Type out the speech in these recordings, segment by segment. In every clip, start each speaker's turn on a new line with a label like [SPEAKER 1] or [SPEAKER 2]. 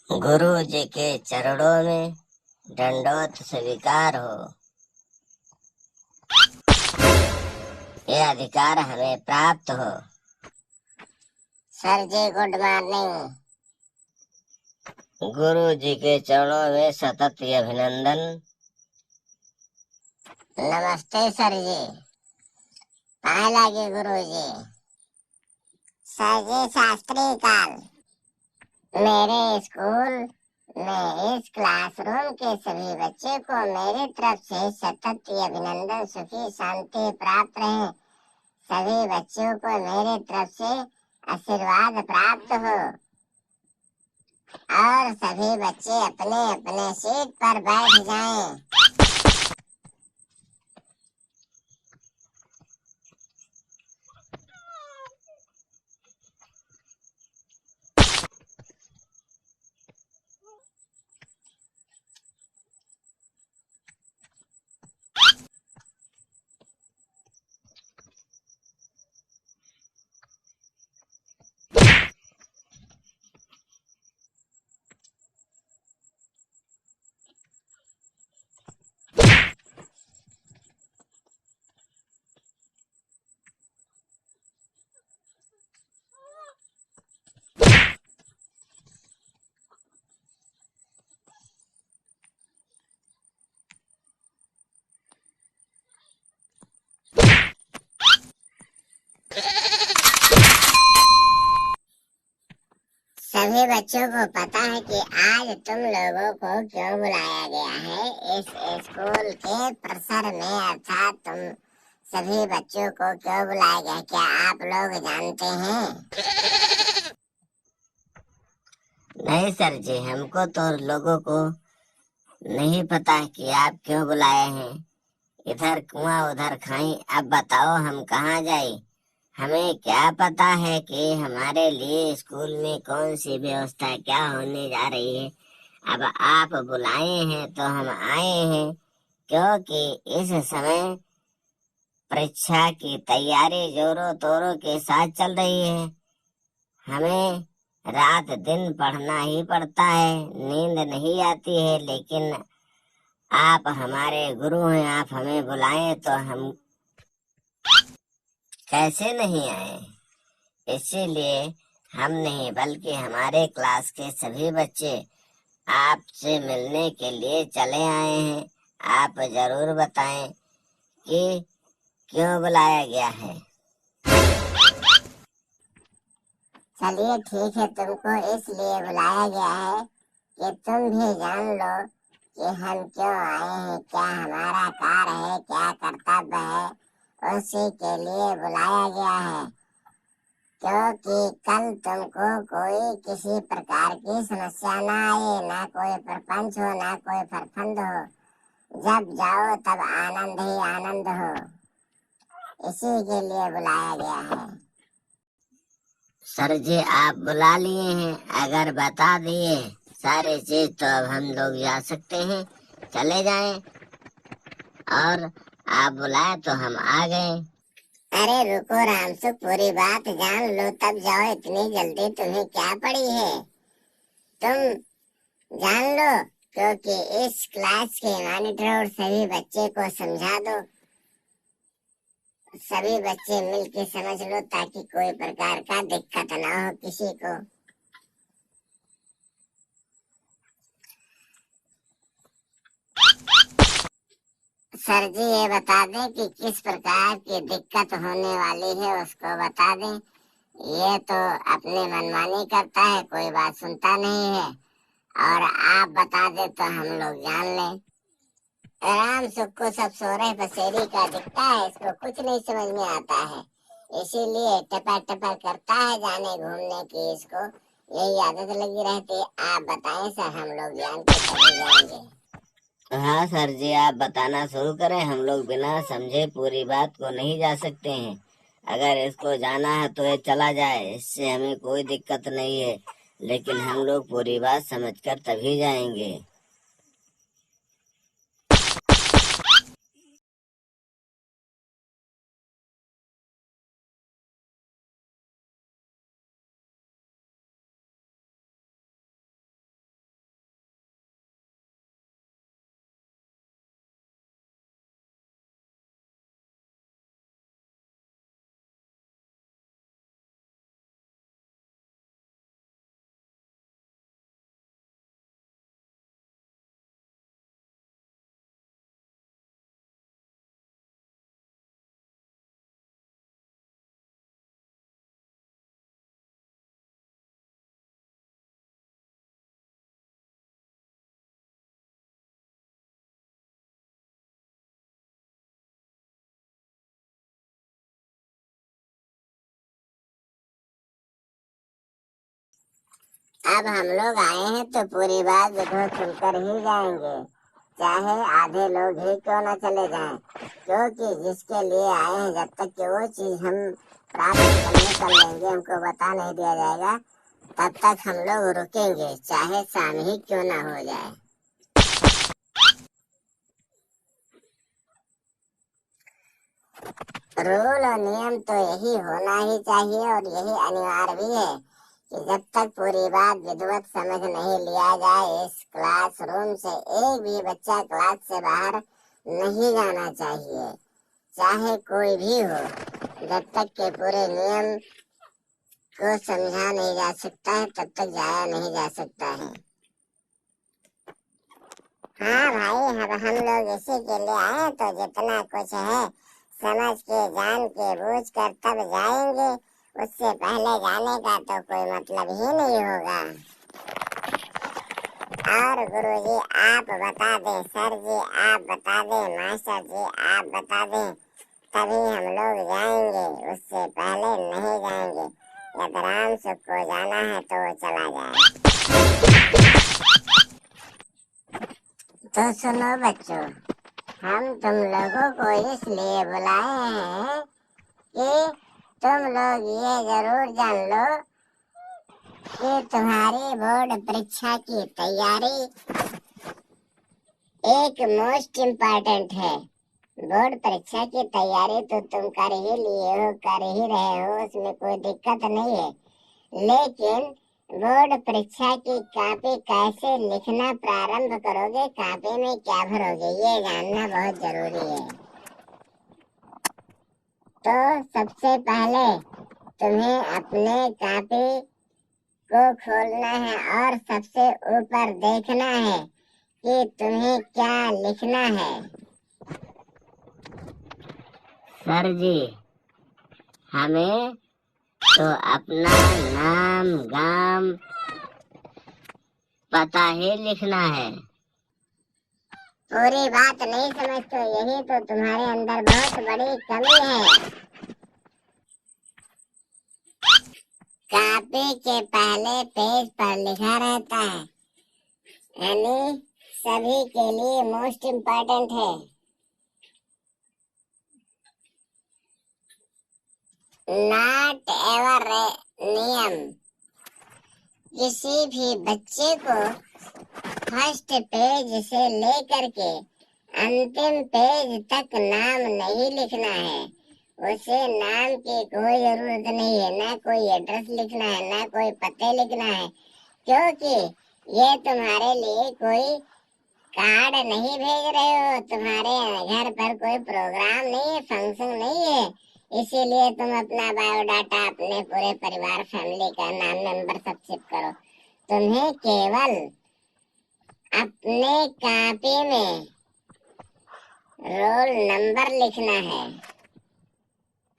[SPEAKER 1] गुरु जी के चरणों में दंडवत स्वीकार हो। ये अधिकार हमें प्राप्त हो। सर जी गुड मॉर्निंग। गुरु जी के चरणों में सतत अभिनंदन। नमस्ते सर जी। पाए लागे गुरु जी। सर जी शास्त्री काल। मेरे स्कूल में इस क्लासरूम के सभी बच्चे को मेरी तरफ से सतत अभिनंदन, सुखी शांति प्राप्त रहे। सभी बच्चों को मेरी तरफ से आशीर्वाद प्राप्त हो और सभी बच्चे अपने अपने सीट पर बैठ जाएं। सभी बच्चों को पता है कि आज तुम लोगों को क्यों बुलाया गया है। इस स्कूल के परिसर में अर्थात तुम सभी बच्चों को क्यों बुलाया गया, क्या आप लोग जानते हैं? नहीं सर जी, हमको तो लोगों को नहीं पता कि आप क्यों बुलाए हैं। इधर कुआं उधर खाई, अब बताओ हम कहाँ जाए। हमें क्या पता है कि हमारे लिए स्कूल में कौन सी व्यवस्था क्या होने जा रही है। अब आप बुलाए हैं तो हम आए हैं, क्योंकि इस समय परीक्षा की तैयारी जोरों तोरों के साथ चल रही है। हमें रात दिन पढ़ना ही पड़ता है, नींद नहीं आती है। लेकिन आप हमारे गुरु हैं, आप हमें बुलाएं तो हम कैसे नहीं आए। इसीलिए हम नहीं बल्कि हमारे क्लास के सभी बच्चे आपसे मिलने के लिए चले आए हैं। आप जरूर बताएं कि क्यों बुलाया गया है। चलिए ठीक है, तुमको इसलिए बुलाया गया है कि तुम भी जान लो कि हम क्यों आए हैं, क्या हमारा कार्य है, क्या कर्तव्य है। उसी के लिए बुलाया गया है, क्योंकि कल तुमको कोई किसी प्रकार की समस्या ना आए, ना कोई प्रपंच हो, ना कोई फरफंद हो। जब जाओ तब आनंद ही आनंद हो। इसी के लिए बुलाया गया है। सर जी आप बुला लिए हैं, अगर बता दिए सारे चीज तो अब हम लोग जा सकते हैं, चले जाएं। और आप बुलाए तो हम आ गए। अरे रुको रामसुख, पूरी बात जान लो तब जाओ। इतनी जल्दी तुम्हें क्या पड़ी है, तुम जान लो। क्योंकि इस क्लास के मॉनिटर और सभी बच्चे को समझा दो, सभी बच्चे मिलके समझ लो, ताकि कोई प्रकार का दिक्कत ना हो किसी को। सर जी ये बता दें कि किस प्रकार की दिक्कत होने वाली है, उसको बता दें। ये तो अपने मनमानी करता है, कोई बात सुनता नहीं है। और आप बता दे तो हम लोग जान लें। राम सुख को सब सोरे पसेरी का दिखता है, इसको कुछ नहीं समझ में आता है, इसीलिए टपा टपा करता है जाने घूमने की। इसको यही आदत लगी रहती है। आप बताएं सर, हम लोग जान के चले जाएंगे। हाँ सर जी, आप बताना शुरू करें। हम लोग बिना समझे पूरी बात को नहीं जा सकते हैं। अगर इसको जाना है तो ये चला जाए, इससे हमें कोई दिक्कत नहीं है। लेकिन हम लोग पूरी बात समझकर तभी जाएंगे। अब हम लोग आए हैं तो पूरी बात देखो सुनकर ही जाएंगे, चाहे आधे लोग ही क्यों न चले जाएं, क्योंकि जिसके लिए आए हैं जब तक कि वो चीज हम प्राप्त करने कर लेंगे, हमको बता नहीं दिया जाएगा, तब तक हम लोग रुकेंगे, चाहे शाम ही क्यों ना हो जाए। रूल और नियम तो यही होना ही चाहिए और यही अनिवार्य भी है कि जब तक पूरी बात विधिवत समझ नहीं लिया जाए, इस क्लासरूम से एक भी बच्चा क्लास से बाहर नहीं जाना चाहिए, चाहे कोई भी हो, जब तक के पूरे नियम को समझा नहीं जा सकता है तब तक जाया नहीं जा सकता है। हाँ भाई, अब हम लोग इसी के लिए आए, तो जितना कुछ है समझ के जान के बूझ कर तब जाएंगे, उससे पहले जाने का तो कोई मतलब ही नहीं होगा। और गुरुजी आप बता दें, सर जी आप बता दें, मास्टर जी आप बता दें, तभी हम लोग जाएंगे, उससे पहले नहीं जाएंगे। यदि राम सुख को जाना है तो वो चला जाए। तो सुनो बच्चों, हम तुम लोगों को इसलिए बुलाए हैं कि तुम लोग ये जरूर जान लो कि तुम्हारी बोर्ड परीक्षा की तैयारी एक मोस्ट इम्पोर्टेंट है। बोर्ड परीक्षा की तैयारी तो तुम कर ही लिए हो, कर ही रहे हो, उसमें कोई दिक्कत नहीं है, लेकिन बोर्ड परीक्षा की कॉपी कैसे लिखना प्रारंभ करोगे, कॉपी में क्या भरोगे, ये जानना बहुत जरूरी है। तो सबसे पहले तुम्हें अपने कॉपी को खोलना है और सबसे ऊपर देखना है कि तुम्हें क्या लिखना है। सर जी, हमें तो अपना नाम गांव पता ही लिखना है। पूरी बात नहीं समझते, यही तो तुम्हारे अंदर बहुत बड़ी कमी है। कॉपी के पहले पेज पर लिखा रहता है, यानी सभी के लिए मोस्ट इम्पोर्टेंट है। नॉट एवर नियम, किसी भी बच्चे को फर्स्ट पेज से लेकर के अंतिम पेज तक नाम नहीं लिखना है। उसे नाम की कोई जरूरत नहीं है, ना कोई एड्रेस लिखना है, ना कोई पते लिखना है, क्योंकि ये तुम्हारे लिए कोई कार्ड नहीं भेज रहे हो, तुम्हारे घर पर कोई प्रोग्राम नहीं है, फंक्शन नहीं है, इसीलिए तुम अपना बायोडाटा अपने पूरे परिवार फैमिली का नाम नंबर सब शिप करो। तुम्हें केवल अपने कॉपी में रोल नंबर लिखना है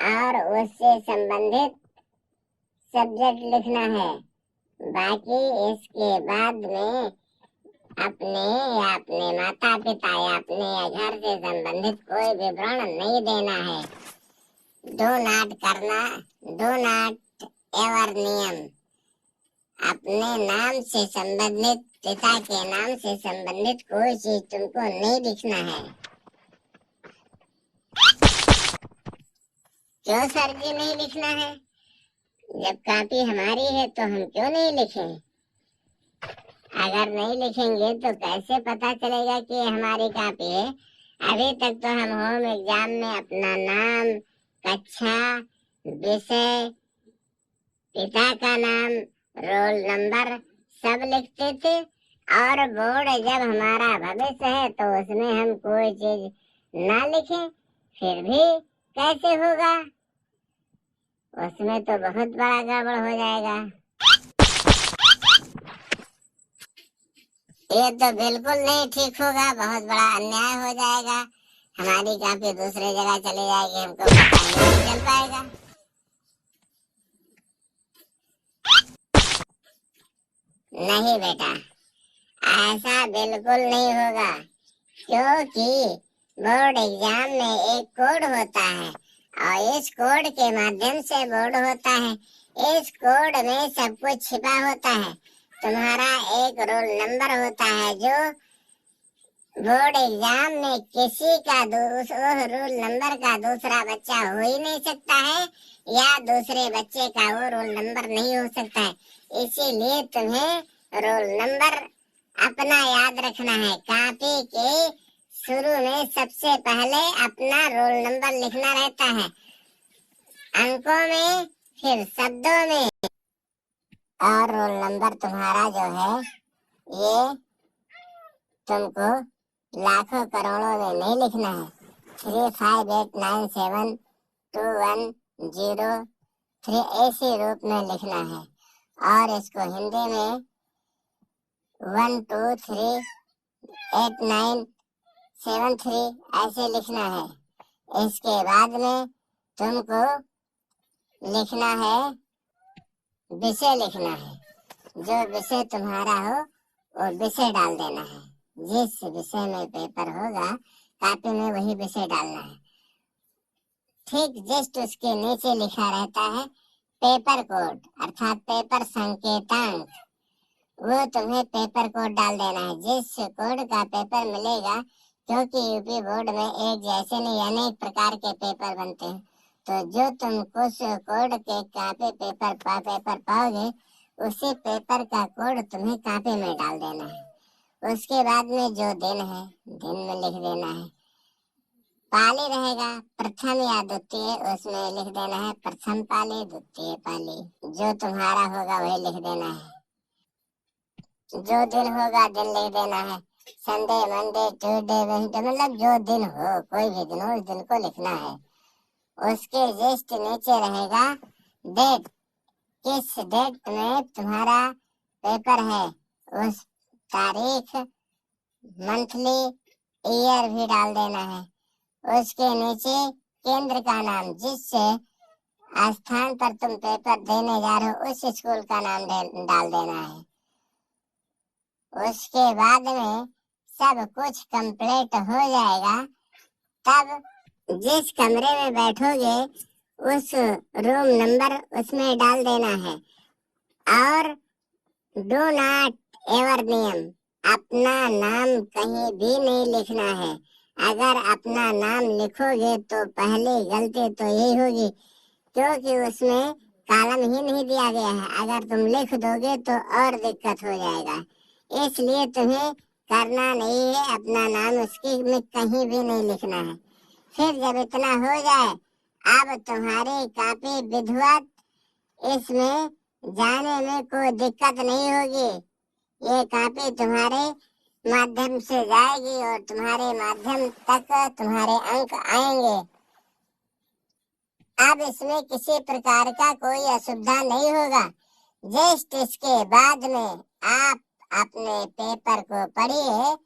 [SPEAKER 1] और उससे संबंधित सब्जेक्ट लिखना है। बाकी इसके बाद में अपने या अपने माता पिता या अपने या घर से संबंधित कोई विवरण नहीं देना है। डू नॉट करना, डू नॉट एवर नियम, अपने नाम से संबंधित, पिता के नाम से संबंधित कोई चीज तुमको नहीं लिखना है। क्यों सर जी नहीं लिखना है? जब कॉपी हमारी है तो हम क्यों नहीं लिखें? अगर नहीं लिखेंगे तो कैसे पता चलेगा कि हमारी कॉपी है? अभी तक तो हम होम एग्जाम में अपना नाम, कक्षा, विषय, पिता का नाम, रोल नंबर सब लिखते थे, और बोर्ड जब हमारा भविष्य है तो उसमें हम कोई चीज ना लिखें, फिर भी कैसे होगा? उसमें तो बहुत बड़ा गड़बड़ हो जाएगा। ये तो बिल्कुल नहीं ठीक होगा, बहुत बड़ा अन्याय हो जाएगा, हमारी कॉपी दूसरे जगह चली जाएगी, हमको पता ही नहीं चल पाएगा। नहीं बेटा, ऐसा बिल्कुल नहीं होगा, क्योंकि बोर्ड एग्जाम में एक कोड होता है और इस कोड के माध्यम से बोर्ड होता है। इस कोड में सब कुछ छिपा होता है, तुम्हारा एक रोल नंबर होता है जो बोर्ड एग्जाम में किसी का वो रोल नंबर का दूसरा बच्चा हो ही नहीं सकता है, या दूसरे बच्चे का वो रोल नंबर नहीं हो सकता है। इसीलिए तुम्हें रोल नंबर अपना याद रखना है। कॉपी के शुरू में सबसे पहले अपना रोल नंबर लिखना रहता है, अंकों में, फिर शब्दों में। और रोल नंबर तुम्हारा जो है ये तुमको लाखों करोड़ों में नहीं लिखना है। 35897210 ऐसे रूप में लिखना है। और इसको हिंदी में 1238973 ऐसे लिखना है। इसके बाद में तुमको लिखना है, विषय लिखना है। जो विषय तुम्हारा हो वो विषय डाल देना है। जिस विषय में पेपर होगा कॉपी में वही विषय डालना है। ठीक जस्ट उसके नीचे लिखा रहता है पेपर कोड, अर्थात पेपर संकेतांक। वो तुम्हें पेपर कोड डाल देना है। जिस कोड का पेपर मिलेगा, क्योंकि यूपी बोर्ड में एक जैसे नहीं अनेक प्रकार के पेपर बनते हैं, तो जो तुम कुछ कोड के कॉपी पेपर पाओगे, उसी पेपर का कोड तुम्हें कॉपी में डाल देना है। उसके बाद में जो दिन है, दिन में लिख देना है। पाली रहेगा प्रथम या द्वितीय, उसमें लिख देना है प्रथम पाली, द्वितीय पाली। जो तुम्हारा होगा वही लिख देना है। जो दिन होगा दिन लिख देना है। संडे, मंडे, ट्यूसडे, वेडनेसडे, मतलब जो दिन हो, कोई भी दिन हो, उस दिन को लिखना है। उसके जस्ट नीचे रहेगा डेट, किस डेट में तुम्हारा पेपर है, उस तारीख, मंथली, ईयर भी डाल देना है। उसके नीचे केंद्र का नाम, जिस स्थान पर तुम पेपर देने जा रहे हो उस स्कूल का नाम डाल देना है। उसके बाद में सब कुछ कंप्लीट हो जाएगा, तब जिस कमरे में बैठोगे उस रूम नंबर उसमें डाल देना है। और डू नॉट एवर नियम, अपना नाम कहीं भी नहीं लिखना है। अगर अपना नाम लिखोगे तो पहली गलती तो यही होगी, क्योंकि उसमें कॉलम ही नहीं दिया गया है। अगर तुम लिख दोगे तो और दिक्कत हो जाएगा। इसलिए तुम्हें करना नहीं है, अपना नाम उसकी में कहीं भी नहीं लिखना है। फिर जब इतना हो जाए, अब तुम्हारी कॉपी विधिवत, इसमें जाने में कोई दिक्कत नहीं होगी। ये कॉपी तुम्हारे माध्यम से जाएगी और तुम्हारे माध्यम तक तुम्हारे अंक आएंगे। अब इसमें किसी प्रकार का कोई असुविधा नहीं होगा। जस्ट इसके बाद में आप अपने पेपर को पढ़िए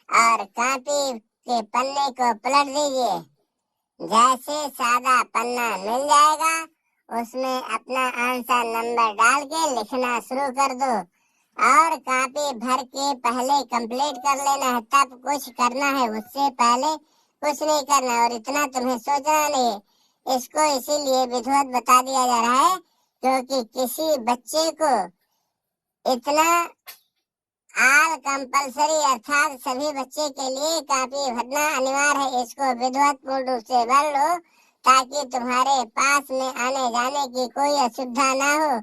[SPEAKER 1] और कॉपी के पन्ने को पलट दीजिए। जैसे सादा पन्ना मिल जाएगा, उसमें अपना आंसर नंबर डाल के लिखना शुरू कर दो। और कॉपी भर के पहले कंप्लीट कर लेना है, तब कुछ करना है। उससे पहले कुछ नहीं करना। और इतना तुम्हें सोचना नहीं। इसको इसीलिए विधिवत बता दिया जा रहा है क्योंकि किसी बच्चे को इतना ऑल कंपलसरी, अर्थात सभी बच्चे के लिए कॉपी भरना अनिवार्य है। इसको विधिवत पूर्ण रूप से भर लो ताकि तुम्हारे पास में आने जाने की कोई असुविधा ना हो।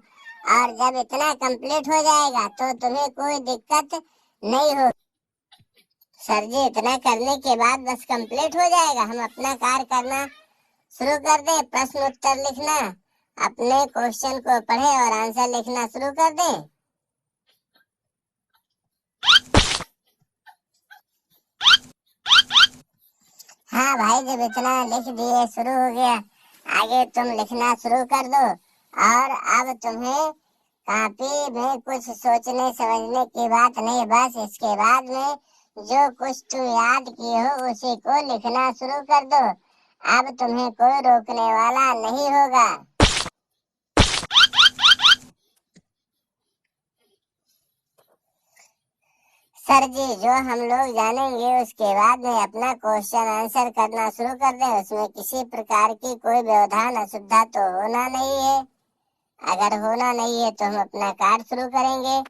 [SPEAKER 1] और जब इतना कंप्लीट हो जाएगा तो तुम्हें कोई दिक्कत नहीं हो। सर जी, इतना करने के बाद बस कंप्लीट हो जाएगा, हम अपना कार्य करना शुरू कर दें, प्रश्न उत्तर लिखना, अपने क्वेश्चन को पढ़े और आंसर लिखना शुरू कर दें? हाँ भाई, जब इतना लिख दिए, शुरू हो गया, आगे तुम लिखना शुरू कर दो। और अब तुम्हें कॉपी में कुछ सोचने समझने की बात नहीं। बस इसके बाद में जो कुछ तुम याद किए हो उसी को लिखना शुरू कर दो। अब तुम्हें कोई रोकने वाला नहीं होगा। सर जी, जो हम लोग जानेंगे उसके बाद में अपना क्वेश्चन आंसर करना शुरू कर दें। उसमें किसी प्रकार की कोई व्यवधान, असुविधा तो होना नहीं है। अगर होना नहीं है तो हम अपना कार्य शुरू करेंगे।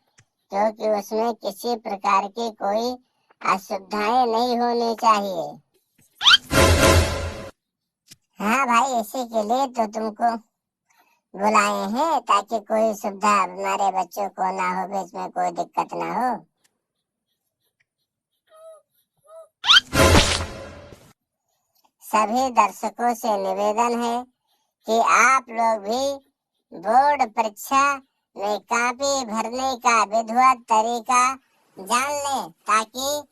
[SPEAKER 1] क्योंकि उसमें किसी प्रकार की कोई असुविधाएं नहीं होनी चाहिए। हाँ भाई, इसी के लिए तो तुमको बुलाए हैं, ताकि कोई सुविधा हमारे बच्चों को ना हो, बीच में कोई दिक्कत ना हो। सभी दर्शकों से निवेदन है कि आप लोग भी बोर्ड परीक्षा में कॉपी भरने का विधिवत तरीका जान लें, ताकि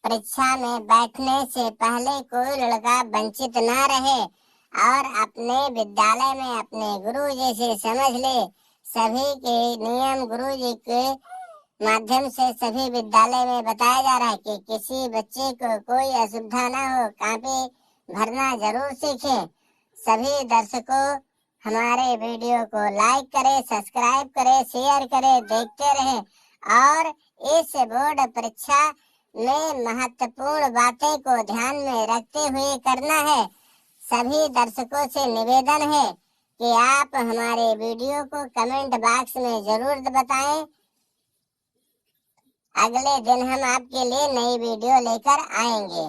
[SPEAKER 1] परीक्षा में बैठने से पहले कोई लड़का वंचित ना रहे और अपने विद्यालय में अपने गुरुजी से समझ ले। सभी के नियम गुरुजी के माध्यम से सभी विद्यालय में बताया जा रहा है कि किसी बच्चे को कोई असुविधा ना हो, कॉपी भरना जरूर सीखे। सभी दर्शकों हमारे वीडियो को लाइक करें, सब्सक्राइब करें, शेयर करें, देखते रहें और इस बोर्ड परीक्षा में महत्वपूर्ण बातें को ध्यान में रखते हुए करना है। सभी दर्शकों से निवेदन है कि आप हमारे वीडियो को कमेंट बॉक्स में जरूर बताएं। अगले दिन हम आपके लिए नई वीडियो लेकर आएंगे।